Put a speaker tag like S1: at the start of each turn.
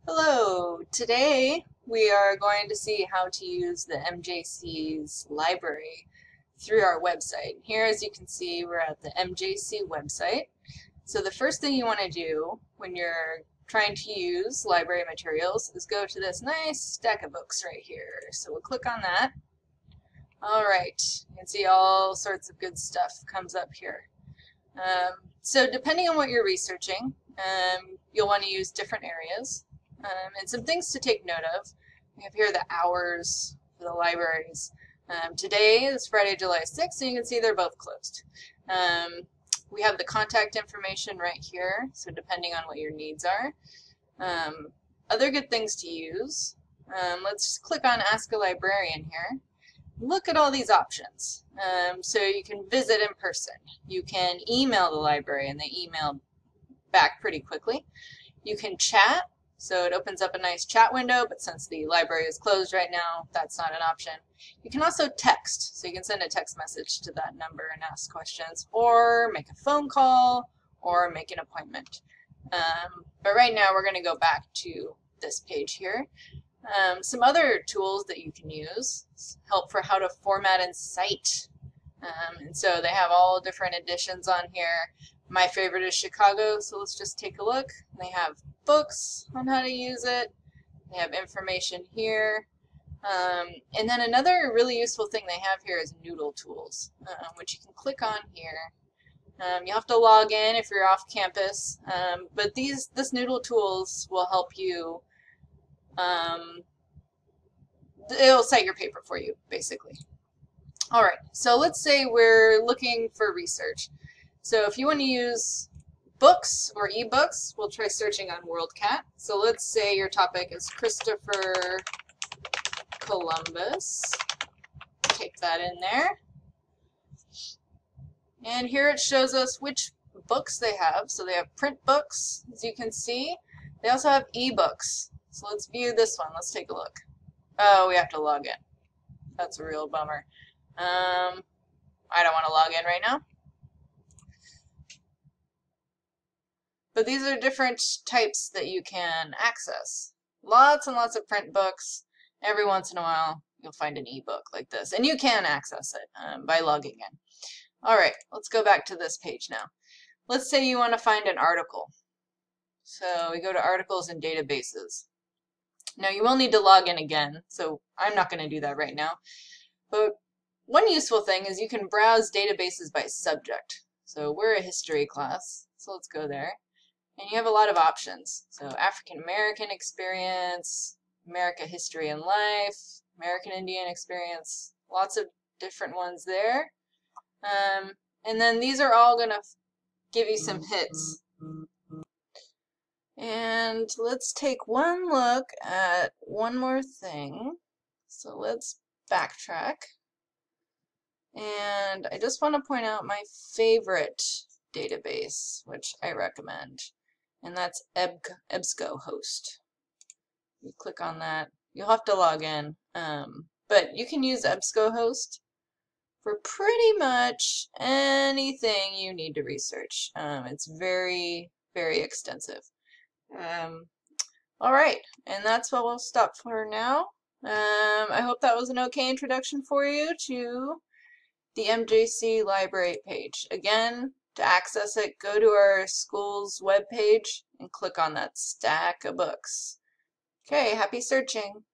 S1: Hello! Today we are going to see how to use the MJC's library through our website. Here, as you can see, we're at the MJC website. So the first thing you want to do when you're trying to use library materials is go to this nice stack of books right here. So we'll click on that. Alright, you can see all sorts of good stuff comes up here. So depending on what you're researching, you'll want to use different areas. And some things to take note of. We have here the hours for the libraries. Today is Friday, July 6th, so you can see they're both closed. We have the contact information right here, so depending on what your needs are. Other good things to use. Let's just click on Ask a Librarian here. Look at all these options. So you can visit in person. You can email the library and they email back pretty quickly. You can chat. So it opens up a nice chat window, but since the library is closed right now, that's not an option. You can also text, so you can send a text message to that number and ask questions, or make a phone call, or make an appointment. But right now we're going to go back to this page here. Some other tools that you can use help for how to format and cite. And so they have all different editions on here. My favorite is Chicago, so let's just take a look. They have books on how to use it. They have information here. And then another really useful thing they have here is Noodle Tools, which you can click on here. You have to log in if you're off campus, but this Noodle Tools will help you. It'll cite your paper for you, basically. All right, so let's say we're looking for research. So if you want to use books or ebooks, we'll try searching on WorldCat. So let's say your topic is Christopher Columbus. Type that in there. And here it shows us which books they have. So they have print books, as you can see. They also have ebooks. So let's view this one. Let's take a look. Oh, we have to log in. That's a real bummer. I don't want to log in right now. But these are different types that you can access. Lots and lots of print books. Every once in a while, you'll find an ebook like this. And you can access it by logging in. All right, let's go back to this page now. Let's say you want to find an article. So we go to Articles and Databases. Now, you will need to log in again, so I'm not going to do that right now. But one useful thing is you can browse databases by subject. So we're a history class, so let's go there. And you have a lot of options. So African American experience, America history and life, American Indian experience, lots of different ones there. And then these are all going to give you some hits. And let's take one look at one more thing. So let's backtrack. And I just want to point out my favorite database, which I recommend. And that's EBSCOhost. You click on that. You'll have to log in. But you can use EBSCOhost for pretty much anything you need to research. It's very, very extensive. All right, and that's what we'll stop for now. I hope that was an okay introduction for you to the MJC Library page. Again, to access it, go to our school's webpage and click on that stack of books. Okay, happy searching.